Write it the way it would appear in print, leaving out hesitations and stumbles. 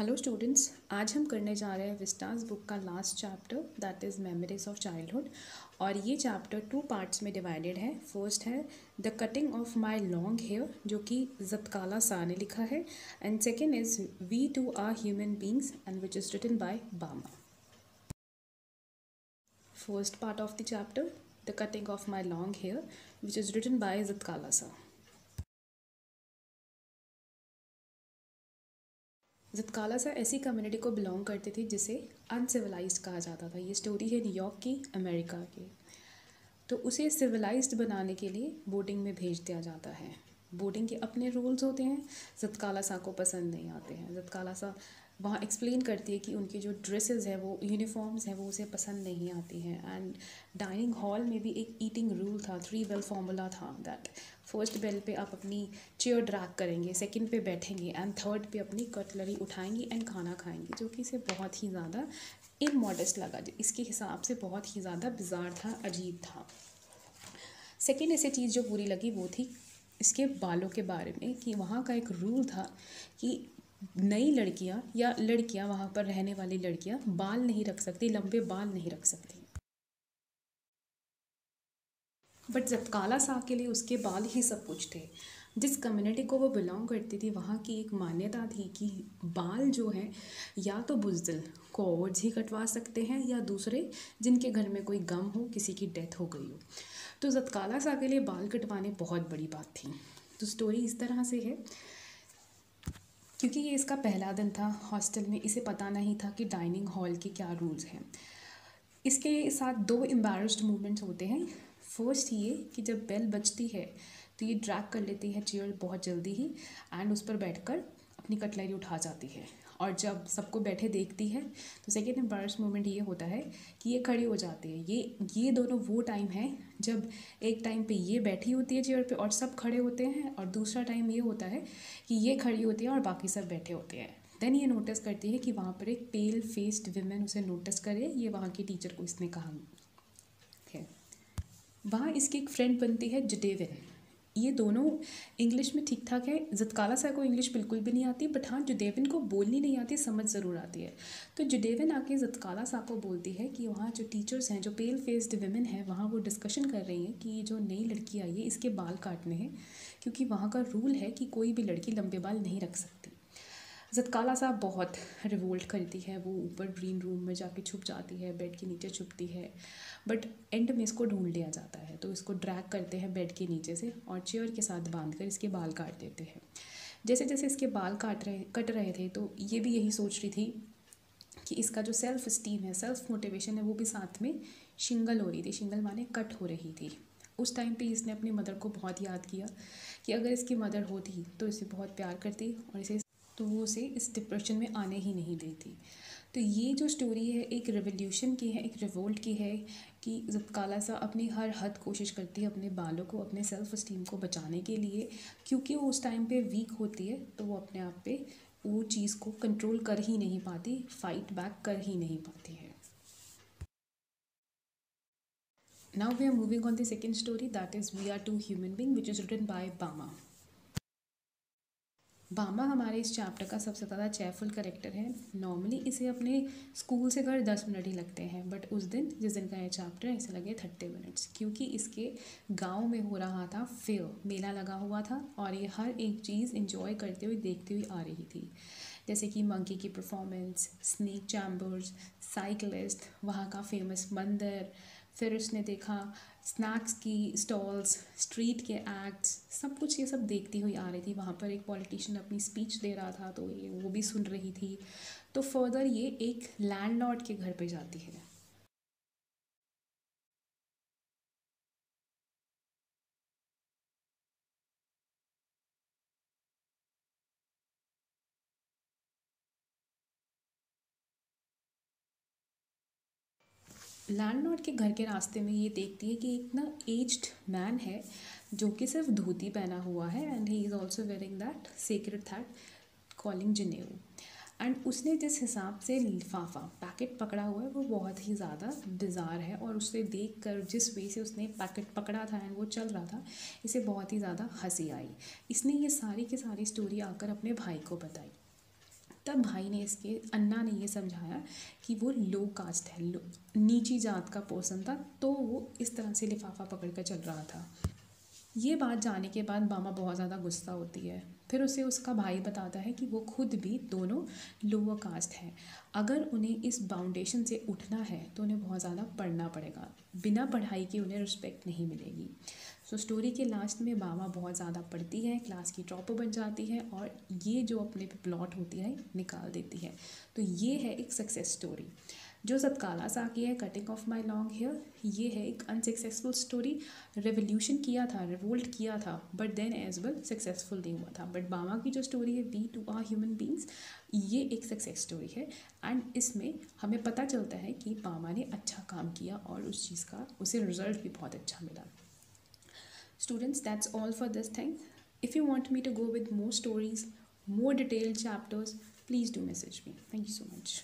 Hello students, आज हम करने जा रहे हैं विस्टास बुक का last chapter that is memories of childhood. और ये चैप्टर 2 पार्ट्स में डिवाइडेड है। फर्स्ट है the cutting of my long hair, जो कि ज़त्काला शाह ने लिखा है, and second is we too are human beings and which is written by Bama. First part of the chapter, the cutting of my long hair, which is written by Zitkala Sa. Zitkala Shah ऐसी community को belong करती थी जिसे uncivilised कहा जाता था। ये story है न्यूयॉर्क की, अमेरिका की। तो उसे सिविलाइज्ड बनाने के लिए बोर्डिंग में भेज दिया जाता है। बोर्डिंग के अपने रूल्स होते हैं, ज़त्काला शाह को पसंद नहीं आते हैं। ज़त्काला शाह वहाँ एक्सप्लेन करती है कि उनकी जो ड्रेसेस है, वो यूनिफॉर्म्स हैं, वो उसे पसंद नहीं आती हैं। एंड डाइनिंग हॉल में भी एक ईटिंग रूल था, 3 बेल फार्मूला था, दैट फर्स्ट बेल पे आप अपनी चेयर ड्रैग करेंगे, सेकंड पे बैठेंगे एंड थर्ड पे अपनी कटलरी उठाएंगी एंड खाना खाएंगे, जो कि इसे बहुत ही ज़्यादा इमॉडेस्ट लगा। इसके हिसाब से बहुत ही ज़्यादा बिजार था, अजीब था। सेकेंड ऐसी चीज़ जो बुरी लगी वो थी इसके बालों के बारे में, कि वहाँ का एक रूल था कि नई लड़कियाँ या लड़कियाँ, वहाँ पर रहने वाली लड़कियाँ बाल नहीं रख सकती, लंबे बाल नहीं रख सकती। बट ज़त्काला शाह के लिए उसके बाल ही सब कुछ थे। जिस कम्युनिटी को वो बिलोंग करती थी, वहाँ की एक मान्यता थी कि बाल जो हैं या तो बुज़दिल कोवर्ड्स ही कटवा सकते हैं, या दूसरे जिनके घर में कोई गम हो, किसी की डेथ हो गई हो। तो ज़त्काला शाह के लिए बाल कटवाने बहुत बड़ी बात थी। तो स्टोरी इस तरह से है, क्योंकि ये इसका पहला दिन था हॉस्टल में, इसे पता नहीं था कि डाइनिंग हॉल के क्या रूल्स हैं। इसके साथ 2 एम्बैरेस्ड मूवमेंट्स होते हैं। फर्स्ट ये कि जब बेल बजती है तो ये ड्रैग कर लेती है चेयर बहुत जल्दी ही, एंड उस पर बैठकर अपनी कटलरी उठा जाती है। और जब सबको बैठे देखती है तो सेकेंड एम्बैरेस्ड मूवमेंट ये होता है कि ये खड़ी हो जाती है। ये दोनों वो टाइम है जब एक टाइम पे ये बैठी होती है चेयर पे और सब खड़े होते हैं, और दूसरा टाइम ये होता है कि ये खड़ी होती है और बाकी सब बैठे होते हैं। देन ये नोटिस करती है कि वहाँ पर एक पेल फेस्ड विमेन उसे नोटिस करे। ये वहाँ की टीचर को इसने कहा है। वहाँ इसकी एक फ्रेंड बनती है जुडेविन। ये दोनों इंग्लिश में ठीक ठाक है। ज़त्काला शाह को इंग्लिश बिल्कुल भी नहीं आती, बट हाँ, जुडेविन को बोलनी नहीं आती, समझ ज़रूर आती है। तो जुडेविन आके ज़त्काला शाह को बोलती है कि वहाँ जो टीचर्स हैं, जो पेल फेस्ड विमेन हैं, वहाँ वो डिस्कशन कर रही हैं कि ये जो नई लड़की आई है इसके बाल काटने हैं, क्योंकि वहाँ का रूल है कि कोई भी लड़की लंबे बाल नहीं रख सकती। ज़त्काला शाह बहुत रिवोल्ट करती है। वो ऊपर ग्रीन रूम में जाके छुप जाती है, बेड के नीचे छुपती है, बट एंड में इसको ढूंढ लिया जाता है। तो इसको ड्रैग करते हैं बेड के नीचे से और चेयर के साथ बांधकर इसके बाल काट देते हैं। जैसे जैसे इसके बाल कट रहे थे, तो ये भी यही सोच रही थी कि इसका जो सेल्फ स्टीम है, सेल्फ मोटिवेशन है, वो भी साथ में शिंगल हो रही थी। शिंगल माने कट हो रही थी। उस टाइम पे इसने अपनी मदर को बहुत याद किया कि अगर इसकी मदर होती तो इसे बहुत प्यार करती, और इसे तो वो उसे इस डिप्रेशन में आने ही नहीं देती। तो ये जो स्टोरी है एक रिवोल्यूशन की है, एक रिवोल्ट की है, कि ज़त्काला शाह अपनी हर हद कोशिश करती है अपने बालों को, अपने सेल्फ स्टीम को बचाने के लिए, क्योंकि वो उस टाइम पे वीक होती है। तो वो अपने आप पे वो चीज़ को कंट्रोल कर ही नहीं पाती, फाइट बैक कर ही नहीं पाती है। Now we are moving on the second story, that is we are too human being, which is written by Bama. Bama हमारे इस चैप्टर का सबसे ज़्यादा चेयरफुल करेक्टर है। नॉर्मली इसे अपने स्कूल से घर 10 मिनट ही लगते हैं, बट उस दिन जिस दिन का ये चैप्टर है, इसे लगे 30 मिनट्स, क्योंकि इसके गांव में हो रहा था फेयर, मेला लगा हुआ था, और ये हर एक चीज़ इंजॉय करते हुए देखती हुई आ रही थी, जैसे कि मंकी की परफॉर्मेंस, स्नेक चैम्बर्स, साइकिलिस्ट, वहाँ का फेमस मंदिर, फिर उसने देखा स्नैक्स की स्टॉल्स, स्ट्रीट के एक्ट्स, सब कुछ ये सब देखती हुई आ रही थी। वहाँ पर एक पॉलिटिशियन अपनी स्पीच दे रहा था, तो ये वो भी सुन रही थी। तो फर्दर ये एक लैंडलॉर्ड के घर पे जाती है। लैंडलॉर्ड के घर के रास्ते में ये देखती है कि एक ना एज्ड मैन है, जो कि सिर्फ धोती पहना हुआ है, and he is also wearing that sacred that calling जनेऊ। एंड उसने जिस हिसाब से लिफाफा पैकेट पकड़ा हुआ है, वो बहुत ही ज़्यादा बिजार है, और उसे देख कर जिस वे से उसने पैकेट पकड़ा था एंड वो चल रहा था, इसे बहुत ही ज़्यादा हंसी आई। इसने ये सारी की सारी स्टोरी आकर अपने भाई को बताई। तब भाई ने इसके अन्ना ने ये समझाया कि वो लो कास्ट है, नीची जात का पर्सन था, तो वो इस तरह से लिफाफा पकड़ कर चल रहा था। ये बात जाने के बाद बामा बहुत ज़्यादा गुस्सा होती है। फिर उसे उसका भाई बताता है कि वो खुद भी दोनों लोअर कास्ट हैं, अगर उन्हें इस बाउंडेशन से उठना है तो उन्हें बहुत ज़्यादा पढ़ना पड़ेगा, बिना पढ़ाई के उन्हें रिस्पेक्ट नहीं मिलेगी। सो स्टोरी के लास्ट में बामा बहुत ज़्यादा पढ़ती है, क्लास की टॉपर बन जाती है और ये जो अपने प्लॉट होती है निकाल देती है। तो ये है एक सक्सेस स्टोरी। जो सतकाला साकी है, cutting of my long hair, ये है एक अनसक्सेसफुल स्टोरी। रेवोल्यूशन किया था, रिवोल्ट किया था, but then as well successful नहीं हुआ था। बट बामा की जो स्टोरी है, we too are human beings, ये एक सक्सेस स्टोरी है। एंड इसमें हमें पता चलता है कि बामा ने अच्छा काम किया और उस चीज़ का उसे रिजल्ट भी बहुत अच्छा मिला। Students, that's all for this thing. If you want me to go with more stories, more detailed chapters, please do message me. Thank you so much.